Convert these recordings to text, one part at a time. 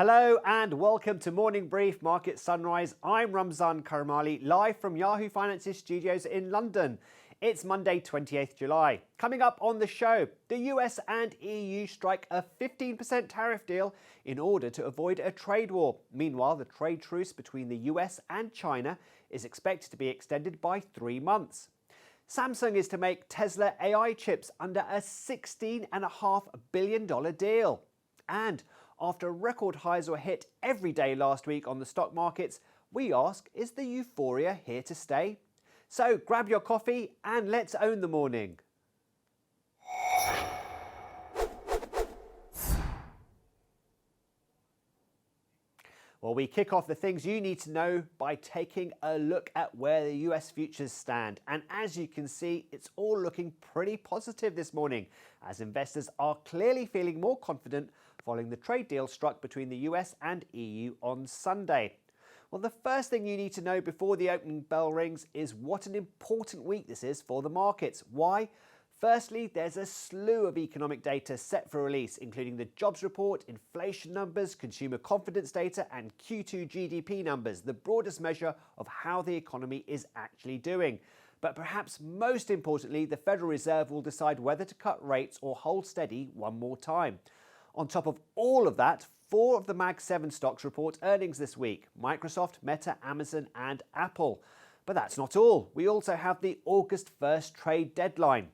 Hello and welcome to Morning Brief Market Sunrise. I'm Ramzan Karamali, live from Yahoo Finance's studios in London. It's Monday, 28th July. Coming up on the show, the US and EU strike a 15% tariff deal in order to avoid a trade war. Meanwhile, the trade truce between the US and China is expected to be extended by 3 months. Samsung is to make Tesla AI chips under a $16.5 billion deal. And after record highs were hit every day last week on the stock markets, we ask, is the euphoria here to stay? So grab your coffee and let's own the morning. Well, we kick off the things you need to know by taking a look at where the US futures stand. And as you can see, it's all looking pretty positive this morning, as investors are clearly feeling more confident following the trade deal struck between the US and EU on Sunday. Well, the first thing you need to know before the opening bell rings is what an important week this is for the markets. Why? Firstly, there's a slew of economic data set for release, including the jobs report, inflation numbers, consumer confidence data, and Q2 GDP numbers, the broadest measure of how the economy is actually doing. But perhaps most importantly, the Federal Reserve will decide whether to cut rates or hold steady one more time. On top of all of that, 4 of the Mag 7 stocks report earnings this week: Microsoft, Meta, Amazon, and Apple. But that's not all. We also have the August 1st trade deadline.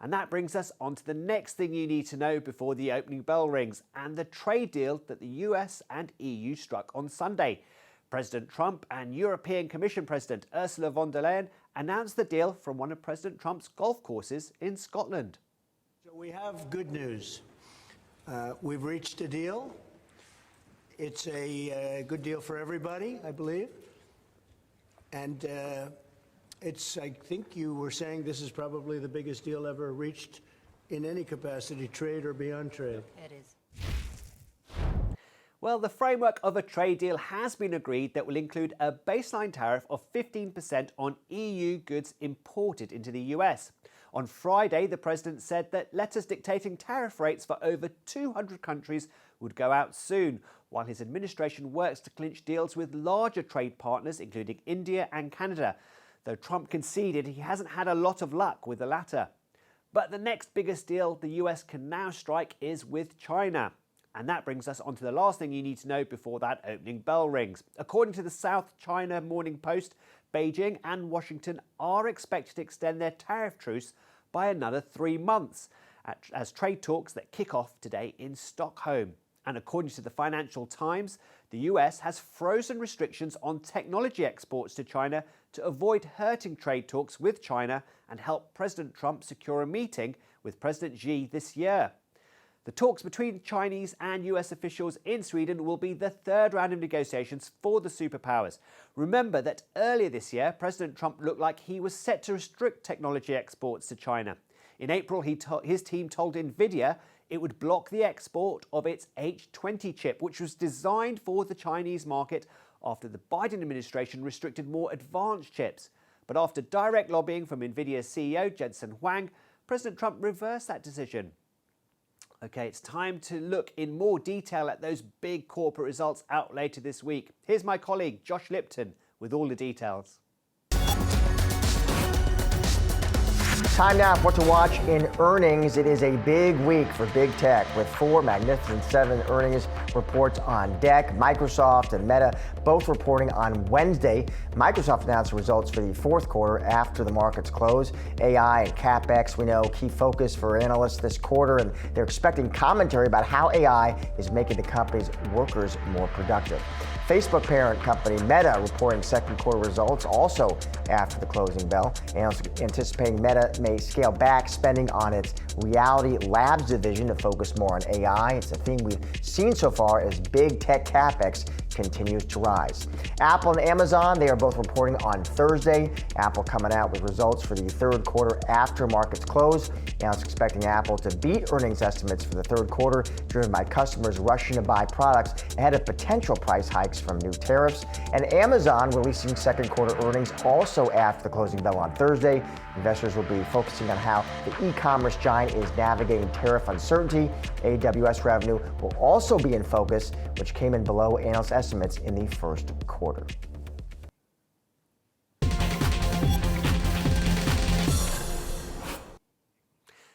And that brings us on to the next thing you need to know before the opening bell rings, and the trade deal that the US and EU struck on Sunday. President Trump and European Commission President Ursula von der Leyen announced the deal from one of President Trump's golf courses in Scotland. So we have good news. We've reached a deal. It's a good deal for everybody, I believe. And I think you were saying this is probably the biggest deal ever reached in any capacity, trade or beyond trade. It is. Well, the framework of a trade deal has been agreed that will include a baseline tariff of 15% on EU goods imported into the US. On Friday, the president said that letters dictating tariff rates for over 200 countries would go out soon, while his administration works to clinch deals with larger trade partners, including India and Canada, though Trump conceded he hasn't had a lot of luck with the latter. But the next biggest deal the US can now strike is with China. And that brings us on to the last thing you need to know before that opening bell rings. According to the South China Morning Post, Beijing and Washington are expected to extend their tariff truce by another 3 months as trade talks that kick off today in Stockholm. And according to the Financial Times, the US has frozen restrictions on technology exports to China to avoid hurting trade talks with China and help President Trump secure a meeting with President Xi this year. The talks between Chinese and US officials in Sweden will be the third round of negotiations for the superpowers. Remember that earlier this year, President Trump looked like he was set to restrict technology exports to China. In April, his team told Nvidia it would block the export of its H20 chip, which was designed for the Chinese market after the Biden administration restricted more advanced chips. But after direct lobbying from Nvidia's CEO, Jensen Huang, President Trump reversed that decision. Okay, it's time to look in more detail at those big corporate results out later this week. Here's my colleague, Josh Lipton, with all the details. Time now for what to watch in earnings. It is a big week for big tech with 4 Magnificent 7 earnings reports on deck. Microsoft and Meta both reporting on Wednesday. Microsoft announced results for the 4th quarter after the markets close. AI and CapEx, we know, key focus for analysts this quarter, and they're expecting commentary about how AI is making the company's workers more productive. Facebook parent company Meta reporting 2nd quarter results also after the closing bell. Analysts anticipating Meta may scale back spending on its Reality Labs division to focus more on AI. It's a theme we've seen so far as big tech CapEx continues to rise. Apple and Amazon, they are both reporting on Thursday. Apple coming out with results for the 3rd quarter after markets close. Analysts expecting Apple to beat earnings estimates for the 3rd quarter, driven by customers rushing to buy products ahead of potential price hikes from new tariffs. And Amazon releasing 2nd quarter earnings also after the closing bell on Thursday. Investors will be be focusing on how the e-commerce giant is navigating tariff uncertainty. AWS revenue will also be in focus, which came in below analyst estimates in the first quarter.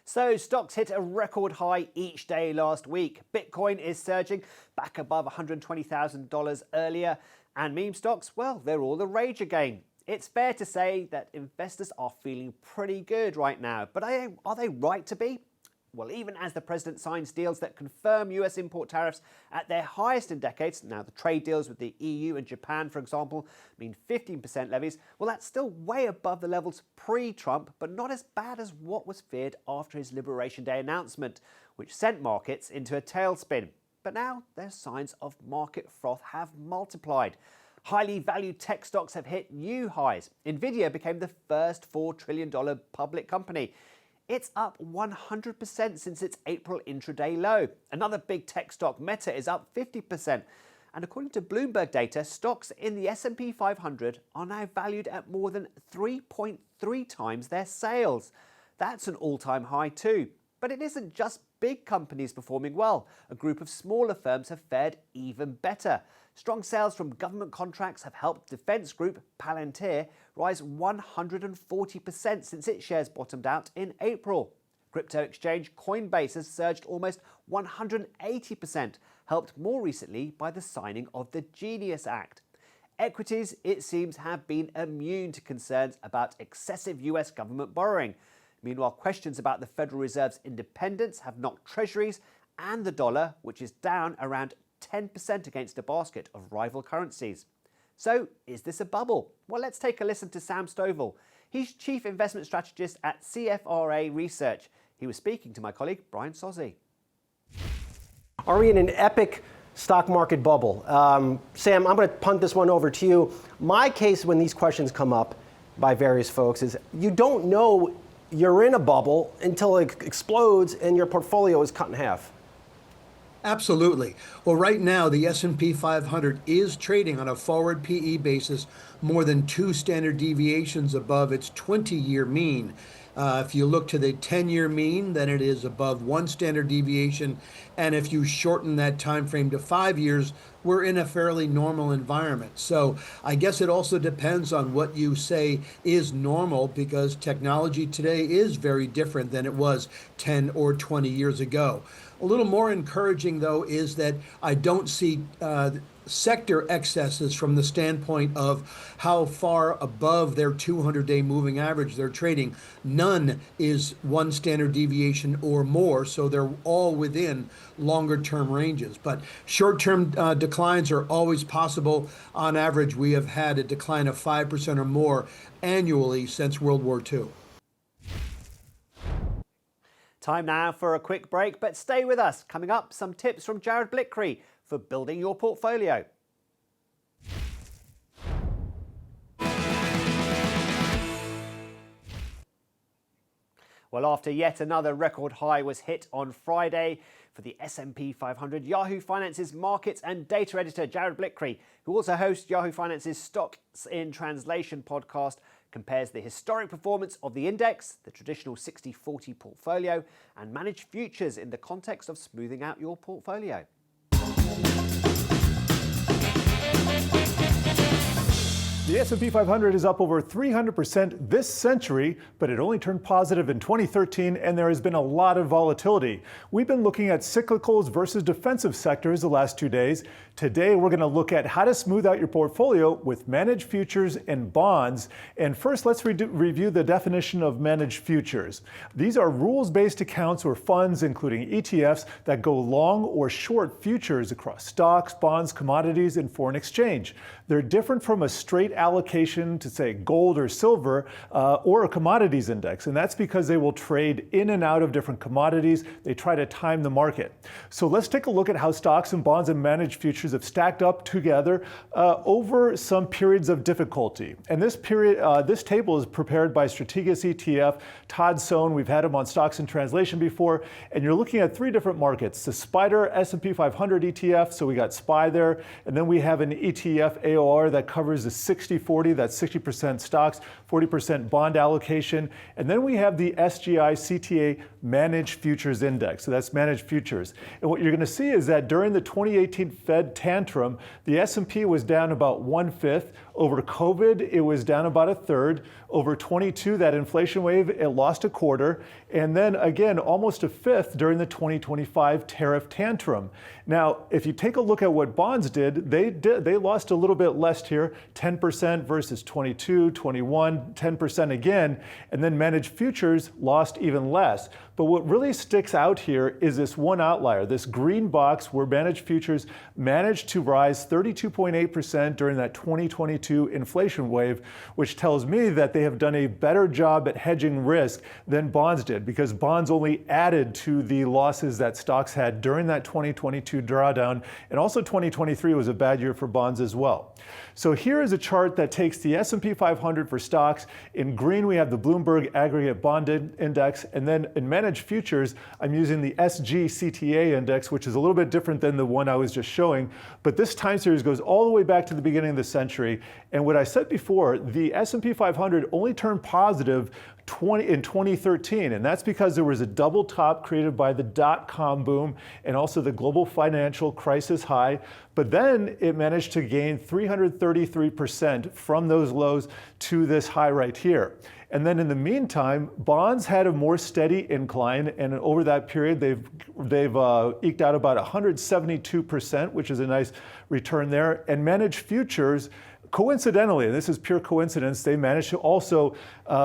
So stocks hit a record high each day last week. Bitcoin is surging back above $120,000 earlier. And meme stocks, well, they're all the rage again. It's fair to say that investors are feeling pretty good right now. But are they right to be? Well, even as the president signs deals that confirm US import tariffs at their highest in decades, now the trade deals with the EU and Japan, for example, mean 15% levies, well, that's still way above the levels pre-Trump, but not as bad as what was feared after his Liberation Day announcement, which sent markets into a tailspin. But now there's signs of market froth have multiplied. Highly valued tech stocks have hit new highs. Nvidia became the first $4 trillion public company. It's up 100% since its April intraday low. Another big tech stock, Meta, is up 50%. And according to Bloomberg data, stocks in the S&P 500 are now valued at more than 3.3 times their sales. That's an all-time high too. But it isn't just big companies performing well. A group of smaller firms have fared even better. Strong sales from government contracts have helped defence group Palantir rise 140% since its shares bottomed out in April. Crypto exchange Coinbase has surged almost 180%, helped more recently by the signing of the Genius Act. Equities, it seems, have been immune to concerns about excessive US government borrowing. Meanwhile, questions about the Federal Reserve's independence have knocked treasuries and the dollar, which is down around 10% against a basket of rival currencies. So, is this a bubble? Well, let's take a listen to Sam Stovall. He's Chief Investment Strategist at CFRA Research. He was speaking to my colleague, Brian Sozzi. Are we in an epic stock market bubble? Sam, I'm going to punt this one over to you. My case when these questions come up by various folks is you don't know you're in a bubble until it explodes and your portfolio is cut in half. Absolutely. Well, right now, the S&P 500 is trading on a forward PE basis more than 2 standard deviations above its 20-year mean. If you look to the 10-year mean, then it is above 1 standard deviation. And if you shorten that time frame to 5 years, we're in a fairly normal environment. So I guess it also depends on what you say is normal, because technology today is very different than it was 10 or 20 years ago. A little more encouraging, though, is that I don't see sector excesses from the standpoint of how far above their 200-day moving average they're trading. None is 1 standard deviation or more, so they're all within longer-term ranges. But short-term declines are always possible. On average, we have had a decline of 5% or more annually since World War II. Time now for a quick break, but stay with us. Coming up, some tips from Jared Blickry for building your portfolio. Well, after yet another record high was hit on Friday for the S&P 500, Yahoo Finance's markets and data editor Jared Blickry, who also hosts Yahoo Finance's Stocks in Translation podcast, compares the historic performance of the index, the traditional 60-40 portfolio, and managed futures in the context of smoothing out your portfolio. The S&P 500 is up over 300% this century, but it only turned positive in 2013, and there has been a lot of volatility. We've been looking at cyclicals versus defensive sectors the last 2 days. Today, we're going to look at how to smooth out your portfolio with managed futures and bonds. And first, let's review the definition of managed futures. These are rules-based accounts or funds, including ETFs, that go long or short futures across stocks, bonds, commodities, and foreign exchange. They're different from a straight allocation to, say, gold or silver or a commodities index. And that's because they will trade in and out of different commodities. They try to time the market. So let's take a look at how stocks and bonds and managed futures have stacked up together over some periods of difficulty. And this table is prepared by Strategas ETF, Todd Sohn. We've had him on Stocks in Translation before. And you're looking at 3 different markets. The SPDR S&P 500 ETF, so we got SPY there. And then we have an ETF AOR that covers the 60-40, that's 60% stocks, 40% bond allocation. And then we have the SGI CTA Managed Futures Index. So that's managed futures. And what you're going to see is that during the 2018 Fed tantrum, the S&P was down about 1/5. Over COVID, it was down about 1/3. Over 22, that inflation wave, it lost 1/4. And then again, almost 1/5 during the 2025 tariff tantrum. Now, if you take a look at what bonds did, they lost a little bit less here, 10% versus 22, 21, 10% again, and then managed futures lost even less. But what really sticks out here is this one outlier, this green box where managed futures managed to rise 32.8% during that 2022 inflation wave, which tells me that they have done a better job at hedging risk than bonds did, because bonds only added to the losses that stocks had during that 2022 drawdown. And also 2023 was a bad year for bonds as well. So here is a chart that takes the S&P 500 for stocks. In green, we have the Bloomberg Aggregate Bond Index. And then in managed futures, I'm using the SG CTA Index, which is a little bit different than the one I was just showing. But this time series goes all the way back to the beginning of the century. And what I said before, the S&P 500 only turned positive in 2013, and that's because there was a double top created by the dot-com boom and also the global financial crisis high. But then it managed to gain 333% from those lows to this high right here. And then in the meantime, bonds had a more steady incline, and over that period, they've eked out about 172%, which is a nice return there. And managed futures, coincidentally, and this is pure coincidence, they managed to also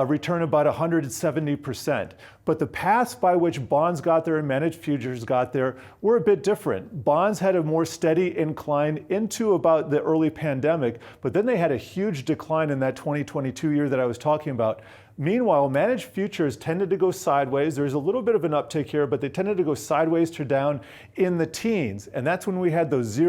return about 170%. But the paths by which bonds got there and managed futures got there were a bit different. Bonds had a more steady incline into about the early pandemic, but then they had a huge decline in that 2022 year that I was talking about. Meanwhile, managed futures tended to go sideways. There's a little bit of an uptick here, but they tended to go sideways to down in the teens. And that's when we had those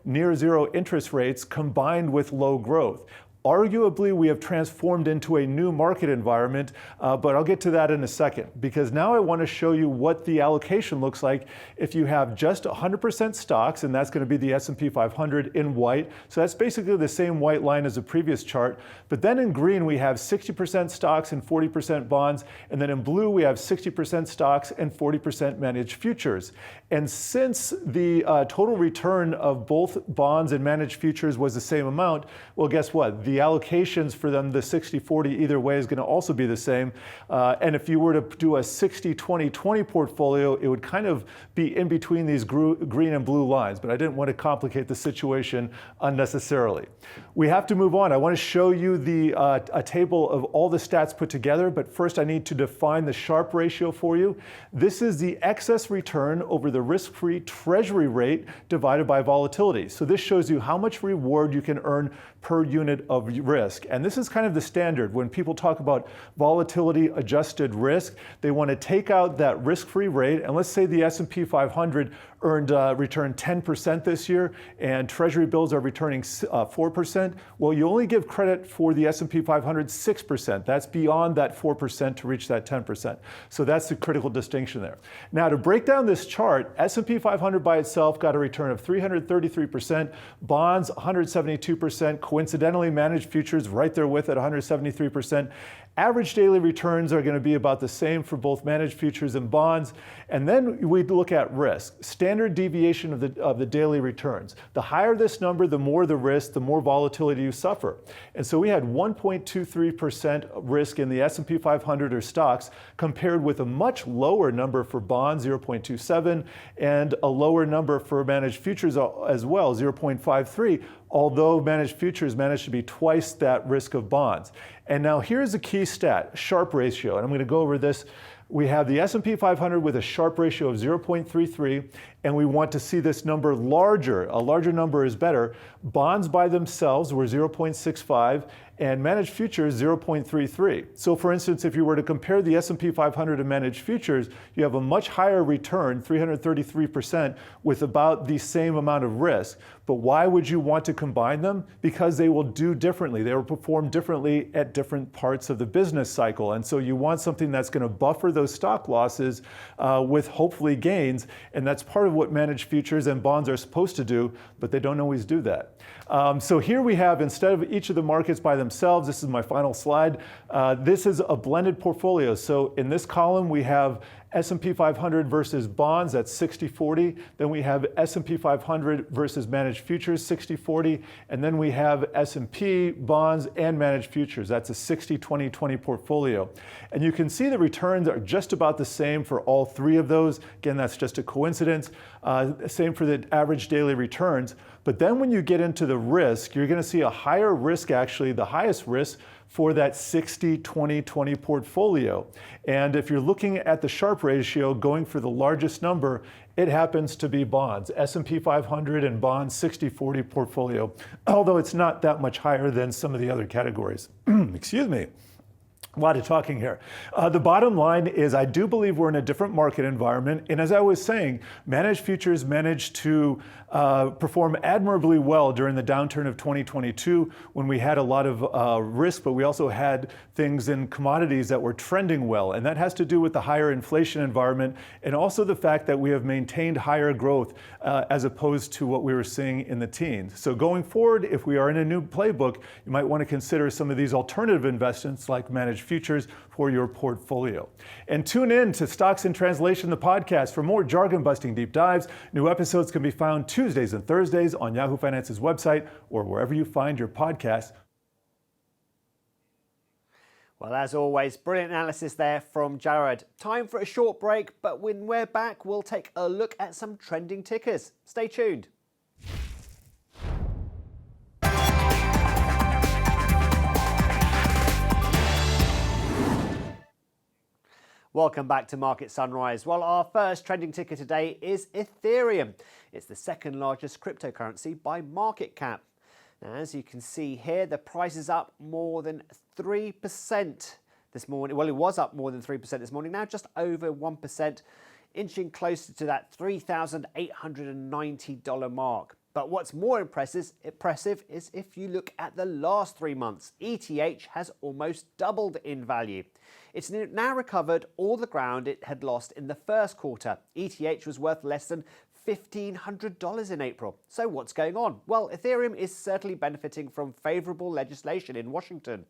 near zero interest rates combined with low growth. Arguably, we have transformed into a new market environment, but I'll get to that in a second, because now I want to show you what the allocation looks like if you have just 100% stocks, and that's going to be the S&P 500 in white. So that's basically the same white line as the previous chart. But then in green, we have 60% stocks and 40% bonds. And then in blue, we have 60% stocks and 40% managed futures. And since the total return of both bonds and managed futures was the same amount, well, guess what? The allocations for them, the 60-40 either way, is going to also be the same. And if you were to do a 60-20-20 portfolio, it would kind of be in between these green and blue lines. But I didn't want to complicate the situation unnecessarily. We have to move on. I want to show you a table of all the stats put together. But first, I need to define the Sharpe ratio for you. This is the excess return over the risk-free treasury rate divided by volatility. So this shows you how much reward you can earn per unit of risk. And this is kind of the standard. When people talk about volatility adjusted risk, they want to take out that risk-free rate. And let's say the S&P 500 returned 10% this year, and treasury bills are returning 4%. Well, you only give credit for the S&P 500 6%. That's beyond that 4% to reach that 10%. So that's the critical distinction there. Now, to break down this chart, S&P 500 by itself got a return of 333%, bonds 172%, coincidentally managed futures right there with it, 173%. Average daily returns are going to be about the same for both managed futures and bonds. And then we look at risk, standard deviation of the daily returns. The higher this number, the more the risk, the more volatility you suffer. And so we had 1.23% risk in the S&P 500 or stocks, compared with a much lower number for bonds, 0.27, and a lower number for managed futures as well, 0.53. Although managed futures managed to be twice that risk of bonds. And now here's a key stat, Sharpe ratio, and I'm going to go over this. We have the S&P 500 with a Sharpe ratio of 0.33, and we want to see this number larger. A larger number is better. Bonds by themselves were 0.65, and managed futures 0.33. So for instance, if you were to compare the S&P 500 to managed futures, you have a much higher return, 333%, with about the same amount of risk. But why would you want to combine them? Because they will do differently. They will perform differently at different parts of the business cycle. And so you want something that's going to buffer those stock losses with hopefully gains. And that's part of what managed futures and bonds are supposed to do, but they don't always do that. So here we have, instead of each of the markets by themselves, this is my final slide, this is a blended portfolio. So in this column, we have S&P 500 versus bonds, that's 60-40. Then we have S&P 500 versus managed futures, 60-40. And then we have S&P, bonds, and managed futures. That's a 60-20-20 portfolio. And you can see the returns are just about the same for all three of those. Again, that's just a coincidence. Same for the average daily returns. But then when you get into the risk, you're going to see a higher risk, actually, the highest risk for that 60-20-20 portfolio. And if you're looking at the Sharpe ratio going for the largest number, it happens to be bonds, S&P 500 and bonds 60-40 portfolio, although it's not that much higher than some of the other categories. Excuse me. A lot of talking here. The bottom line is I do believe we're in a different market environment. And as I was saying, managed futures managed to perform admirably well during the downturn of 2022 when we had a lot of risk, but we also had things in commodities that were trending well. And that has to do with the higher inflation environment and also the fact that we have maintained higher growth as opposed to what we were seeing in the teens. So going forward, if we are in a new playbook, you might want to consider some of these alternative investments like managed futures for your portfolio. And tune in to Stocks in Translation, the podcast, for more jargon-busting deep dives. New episodes can be found Tuesdays and Thursdays on Yahoo Finance's website or wherever you find your podcasts. Well, as always, brilliant analysis there from Jared. Time for a short break, but when we're back, we'll take a look at some trending tickers. Stay tuned. Welcome back to Market Sunrise. Well, our first trending ticker today is Ethereum. It's the second largest cryptocurrency by market cap. Now, as you can see here, the price is up more than 3% this morning. Well, it was up more than 3% this morning, now just over 1%, inching closer to that $3,890 mark. But what's more impressive is if you look at the last 3 months, ETH has almost doubled in value. It's now recovered all the ground it had lost in the first quarter. ETH was worth less than $1,500 in April. So what's going on? Well, Ethereum is certainly benefiting from favorable legislation in Washington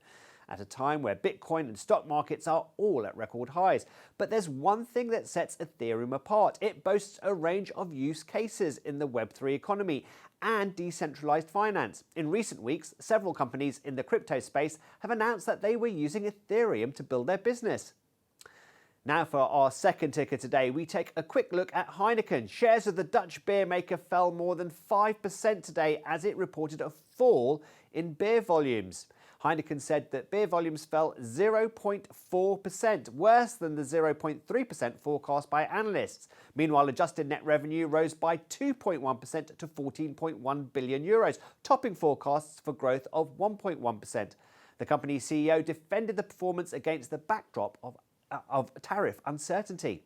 at a time where Bitcoin and stock markets are all at record highs. But there's one thing that sets Ethereum apart. It boasts a range of use cases in the Web3 economy and decentralized finance. In recent weeks, several companies in the crypto space have announced that they were using Ethereum to build their business. Now for our second ticker today, we take a quick look at Heineken. Shares of the Dutch beer maker fell more than 5% today as it reported a fall in beer volumes. Heineken said that beer volumes fell 0.4%, worse than the 0.3% forecast by analysts. Meanwhile, adjusted net revenue rose by 2.1% to 14.1 billion euros, topping forecasts for growth of 1.1%. The company's CEO defended the performance against the backdrop of tariff uncertainty.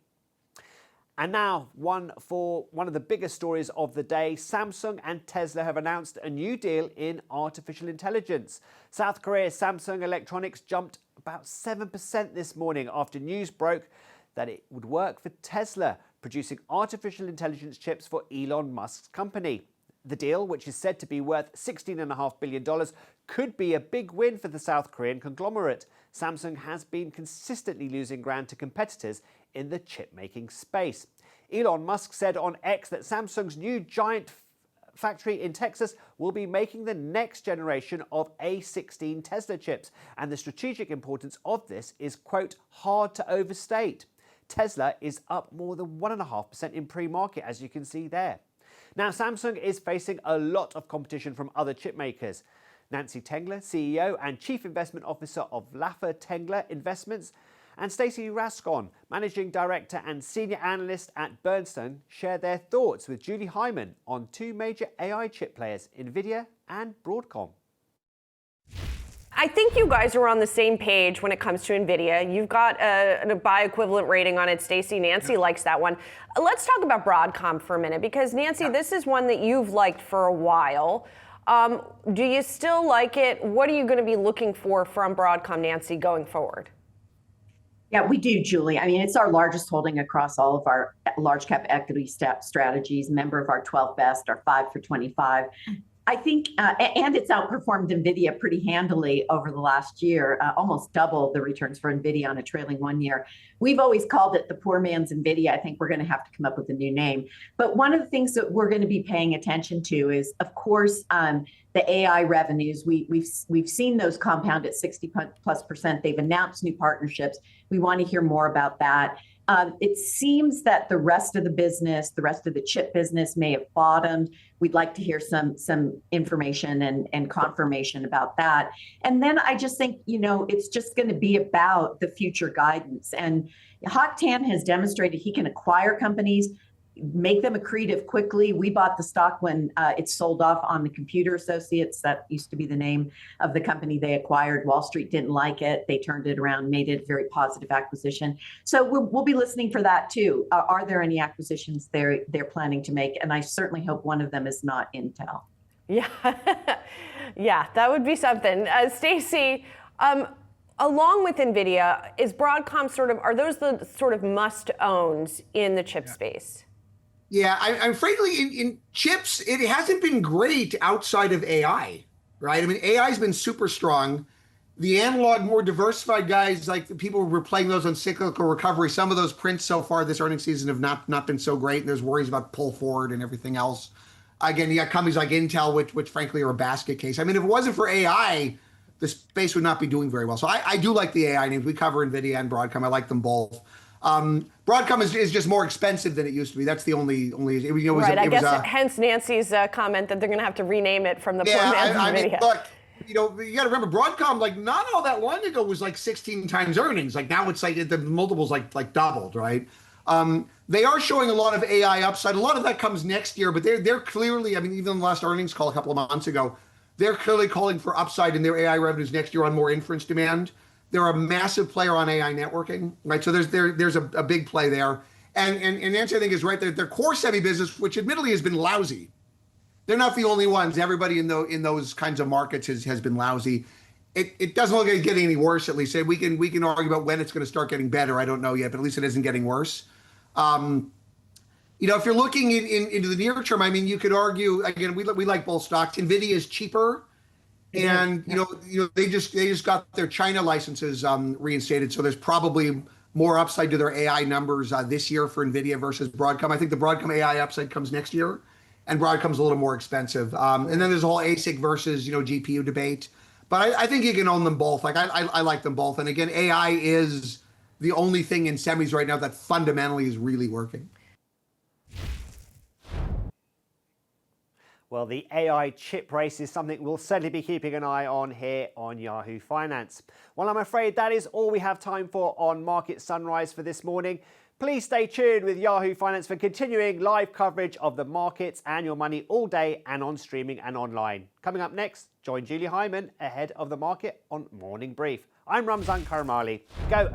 And now, one of the biggest stories of the day, Samsung and Tesla have announced a new deal in artificial intelligence. South Korea's Samsung Electronics jumped about 7% this morning after news broke that it would work for Tesla, producing artificial intelligence chips for Elon Musk's company. The deal, which is said to be worth $16.5 billion, could be a big win for the South Korean conglomerate. Samsung has been consistently losing ground to competitors in the chip-making space. Elon Musk said on X that Samsung's new giant factory in Texas will be making the next generation of A16 Tesla chips, and the strategic importance of this is, quote, hard to overstate. Tesla is up more than 1.5% in pre-market, as you can see there. Now, Samsung is facing a lot of competition from other chip makers. Nancy Tengler, CEO and Chief Investment Officer of Laffer Tengler Investments, and Stacey Rascon, Managing Director and Senior Analyst at Bernstein, share their thoughts with Julie Hyman on two major AI chip players, NVIDIA and Broadcom. I think you guys are on the same page when it comes to NVIDIA. You've got a buy-equivalent rating on it, Stacey. Nancy likes that one. Let's talk about Broadcom for a minute, because Nancy, this is one that you've liked for a while. Do you still like it? What are you going to be looking for from Broadcom, Nancy, going forward? Yeah, we do, Julie. I mean, it's our largest holding across all of our large cap equity strategies, member of our 12 best, our 5 for 25. I think, and it's outperformed NVIDIA pretty handily over the last year, almost double the returns for NVIDIA on a trailing 1 year. We've always called it the poor man's NVIDIA. I think we're going to have to come up with a new name. But one of the things that we're going to be paying attention to is, of course, the AI revenues. We've seen those compound at 60+%. They've announced new partnerships. We want to hear more about that. It seems that the rest of the business, the rest of the chip business may have bottomed. We'd like to hear some information and confirmation about that. And then I just think, it's just going to be about the future guidance. And Hock Tan has demonstrated he can acquire companies, make them accretive quickly. We bought the stock when it sold off on the Computer Associates. That used to be the name of the company they acquired. Wall Street didn't like it. They turned it around, made it a very positive acquisition. So we'll be listening for that too. Are there any acquisitions they're planning to make? And I certainly hope one of them is not Intel. Yeah, yeah, that would be something. Stacey, along with NVIDIA, is Broadcom are those the sort of must-owns in the chip space? Yeah, I'm frankly, in chips, it hasn't been great outside of AI, right? I mean, AI has been super strong. The analog, more diversified guys, like the people were playing those on cyclical recovery. Some of those prints so far this earnings season have not been so great. And there's worries about pull forward and everything else. Again, you got companies like Intel, which frankly are a basket case. I mean, if it wasn't for AI, the space would not be doing very well. So I do like the AI names. We cover NVIDIA and Broadcom. I like them both. Broadcom is just more expensive than it used to be. That's the only. Right. I guess hence Nancy's comment that they're going to have to rename it from the poor man's NVIDIA. Look, you got to remember Broadcom. Like not all that long ago was like 16 times earnings. Like now it's like the multiples like doubled, right? They are showing a lot of AI upside. A lot of that comes next year, but they're clearly. I mean, even in the last earnings call a couple of months ago, they're clearly calling for upside in their AI revenues next year on more inference demand. They're a massive player on AI networking, right? So there's a big play there. And Nancy, I think, is right. Their core semi business, which admittedly has been lousy, they're not the only ones. Everybody in those kinds of markets has been lousy. It doesn't look like it's getting any worse, at least. We can argue about when it's going to start getting better. I don't know yet, but at least it isn't getting worse. If you're looking into the near term, I mean, you could argue, again, we like both stocks. NVIDIA is cheaper. And they just got their China licenses reinstated, so there's probably more upside to their AI numbers this year for NVIDIA versus Broadcom. I think the Broadcom AI upside comes next year, and Broadcom's a little more expensive. And then there's a whole ASIC versus GPU debate. But I think you can own them both. Like I like them both. And again, AI is the only thing in semis right now that fundamentally is really working. Well, the AI chip race is something we'll certainly be keeping an eye on here on Yahoo Finance. Well, I'm afraid that is all we have time for on Market Sunrise for this morning. Please stay tuned with Yahoo Finance for continuing live coverage of the markets and your money all day and on streaming and online. Coming up next, join Julie Hyman ahead of the market on Morning Brief. I'm Ramzan Karamali. Go.